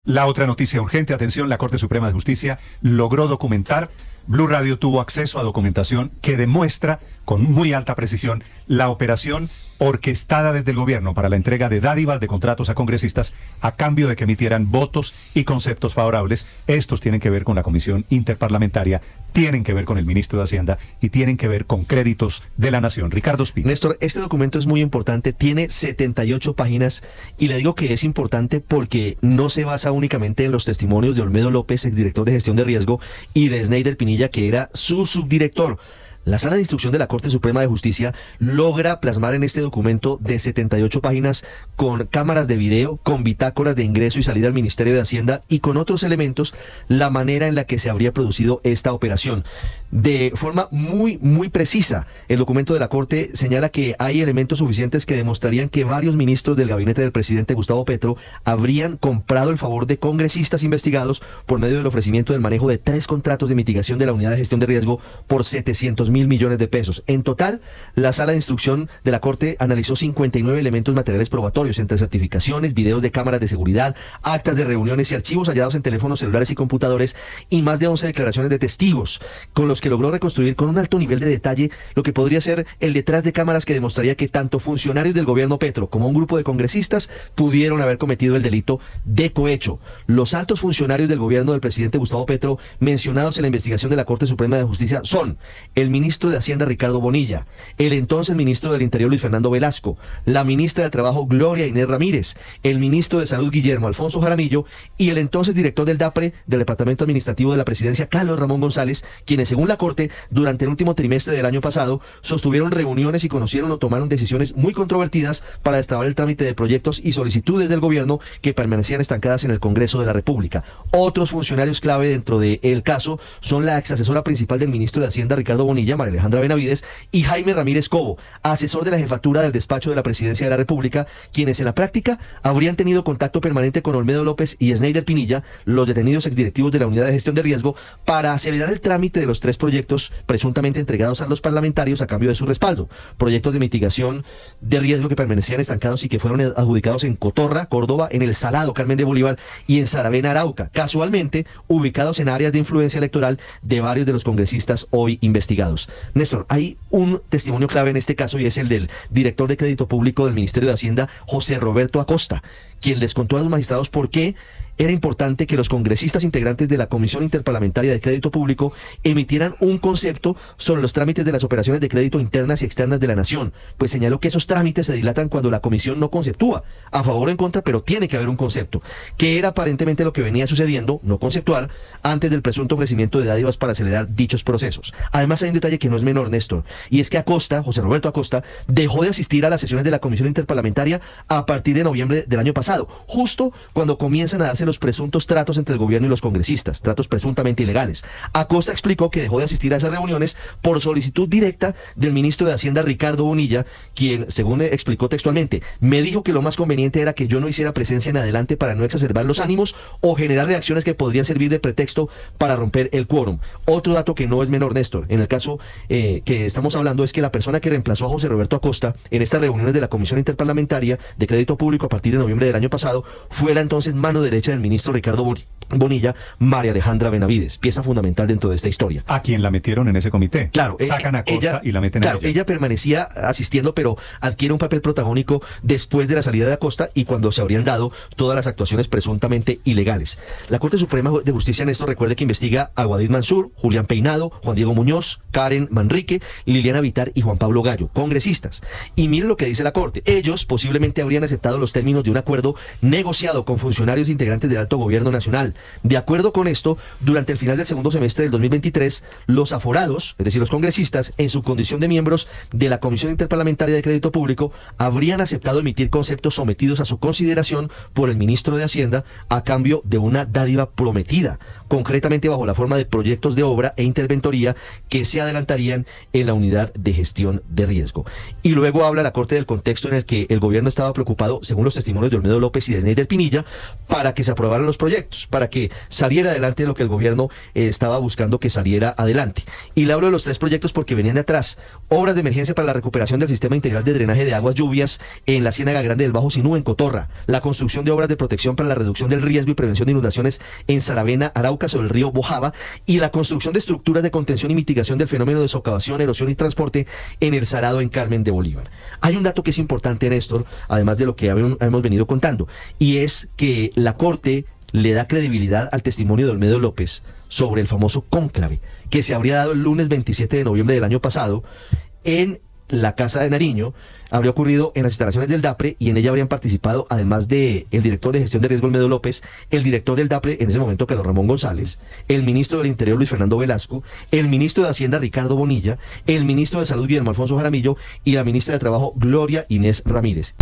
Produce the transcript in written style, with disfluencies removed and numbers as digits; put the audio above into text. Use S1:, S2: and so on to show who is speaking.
S1: La otra noticia urgente, atención, la Corte Suprema de Justicia logró documentar, Blue Radio tuvo acceso a documentación que demuestra con muy alta precisión la operación orquestada desde el gobierno para la entrega de dádivas de contratos a congresistas a cambio de que emitieran votos y conceptos favorables. Estos tienen que ver con la Comisión Interparlamentaria, tienen que ver con el ministro de Hacienda y tienen que ver con créditos de la Nación. Ricardo Espina.
S2: Néstor, este documento es muy importante, tiene 78 páginas y le digo que es importante porque no se basa únicamente en los testimonios de Olmedo López, exdirector de gestión de riesgo, y de Sneider Pinilla, que era su subdirector. La Sala de Instrucción de la Corte Suprema de Justicia logra plasmar en este documento de 78 páginas, con cámaras de video, con bitácoras de ingreso y salida al Ministerio de Hacienda y con otros elementos, la manera en la que se habría producido esta operación. De forma muy precisa, el documento de la Corte señala que hay elementos suficientes que demostrarían que varios ministros del gabinete del presidente Gustavo Petro habrían comprado el favor de congresistas investigados por medio del ofrecimiento del manejo de 3 contratos de mitigación de la Unidad de Gestión de Riesgo por 700.000 millones de pesos. En total, la Sala de Instrucción de la Corte analizó 59 elementos materiales probatorios, entre certificaciones, videos de cámaras de seguridad, actas de reuniones y archivos hallados en teléfonos celulares y computadores, y más de 11 declaraciones de testigos, con los que logró reconstruir con un alto nivel de detalle lo que podría ser el detrás de cámaras que demostraría que tanto funcionarios del gobierno Petro como un grupo de congresistas pudieron haber cometido el delito de cohecho. Los altos funcionarios del gobierno del presidente Gustavo Petro mencionados en la investigación de la Corte Suprema de Justicia son el ministro de Hacienda Ricardo Bonilla, el entonces ministro del Interior Luis Fernando Velasco, la ministra de Trabajo Gloria Inés Ramírez, el ministro de Salud Guillermo Alfonso Jaramillo y el entonces director del DAPRE del Departamento Administrativo de la Presidencia Carlos Ramón González, quienes según la Corte durante el último trimestre del año pasado sostuvieron reuniones y conocieron o tomaron decisiones muy controvertidas para destrabar el trámite de proyectos y solicitudes del gobierno que permanecían estancadas en el Congreso de la República. Otros funcionarios clave dentro del caso son la ex asesora principal del ministro de Hacienda Ricardo Bonilla, María Alejandra Benavides, y Jaime Ramírez Cobo, asesor de la jefatura del despacho de la Presidencia de la República, quienes en la práctica habrían tenido contacto permanente con Olmedo López y Sneider Pinilla, los detenidos exdirectivos de la Unidad de Gestión de Riesgo, para acelerar el trámite de los 3 proyectos presuntamente entregados a los parlamentarios a cambio de su respaldo. Proyectos de mitigación de riesgo que permanecían estancados y que fueron adjudicados en Cotorra, Córdoba, en El Salado, Carmen de Bolívar, y en Saravena, Arauca, casualmente ubicados en áreas de influencia electoral de varios de los congresistas hoy investigados. Néstor, hay un testimonio clave en este caso y es el del director de Crédito Público del Ministerio de Hacienda, José Roberto Acosta, quien les contó a los magistrados por qué era importante que los congresistas integrantes de la Comisión Interparlamentaria de Crédito Público emitieran un concepto sobre los trámites de las operaciones de crédito internas y externas de la nación, pues señaló que esos trámites se dilatan cuando la comisión no conceptúa, a favor o en contra, pero tiene que haber un concepto, que era aparentemente lo que venía sucediendo, no conceptual, antes del presunto ofrecimiento de dádivas para acelerar dichos procesos. Además hay un detalle que no es menor, Néstor, y es que Acosta, José Roberto Acosta, dejó de asistir a las sesiones de la Comisión Interparlamentaria a partir de noviembre del año pasado, justo cuando comienzan a darse los presuntos tratos entre el gobierno y los congresistas, tratos presuntamente ilegales. Acosta explicó que dejó de asistir a esas reuniones por solicitud directa del ministro de Hacienda Ricardo Bonilla, quien, según explicó textualmente, me dijo que lo más conveniente era que yo no hiciera presencia en adelante para no exacerbar los ánimos o generar reacciones que podrían servir de pretexto para romper el quórum. Otro dato que no es menor, Néstor, en el caso que estamos hablando es que la persona que reemplazó a José Roberto Acosta en estas reuniones de la Comisión Interparlamentaria de Crédito Público a partir de noviembre del año pasado fue la entonces mano derecha del ministro Ricardo Bonilla, María Alejandra Benavides, pieza fundamental dentro de esta historia.
S1: A quien la metieron en ese comité.
S2: Claro,
S1: sacan a Acosta y la meten a ella.
S2: Ella permanecía asistiendo, pero adquiere un papel protagónico después de la salida de Acosta y cuando se habrían dado todas las actuaciones presuntamente ilegales. La Corte Suprema de Justicia en esto recuerde que investiga a Guadid Mansur, Julián Peinado, Juan Diego Muñoz, Karen Manrique, Liliana Vitar y Juan Pablo Gallo, congresistas. Y miren lo que dice la Corte. Ellos posiblemente habrían aceptado los términos de un acuerdo negociado con funcionarios integrantes del alto gobierno nacional. De acuerdo con esto, durante el final del segundo semestre del 2023, los aforados, es decir, los congresistas, en su condición de miembros de la Comisión Interparlamentaria de Crédito Público, habrían aceptado emitir conceptos sometidos a su consideración por el ministro de Hacienda a cambio de una dádiva prometida. concretamente bajo la forma de proyectos de obra e interventoría que se adelantarían en la unidad de gestión de riesgo. Y luego habla la Corte del contexto en el que el gobierno estaba preocupado, según los testimonios de Olmedo López y de Sneider Pinilla, para que se aprobaran los proyectos, para que saliera adelante lo que el gobierno estaba buscando que saliera adelante. Y le hablo de los 3 proyectos porque venían de atrás: obras de emergencia para la recuperación del sistema integral de drenaje de aguas lluvias en la Ciénaga Grande del Bajo Sinú, en Cotorra; la construcción de obras de protección para la reducción del riesgo y prevención de inundaciones en Saravena, Arauca, sobre el río Bojava; y la construcción de estructuras de contención y mitigación del fenómeno de socavación, erosión y transporte en el Sarado, en Carmen de Bolívar. Hay un dato que es importante, Néstor, además de lo que hemos venido contando, y es que la Corte le da credibilidad al testimonio de Olmedo López sobre el famoso cónclave que se habría dado el lunes 27 de noviembre del año pasado en la Casa de Nariño. Habría ocurrido en las instalaciones del DAPRE y en ella habrían participado, además de el director de gestión de riesgo Olmedo López, el director del DAPRE en ese momento, Carlos Ramón González, el ministro del Interior Luis Fernando Velasco, el ministro de Hacienda Ricardo Bonilla, el ministro de Salud Guillermo Alfonso Jaramillo y la ministra de Trabajo Gloria Inés Ramírez.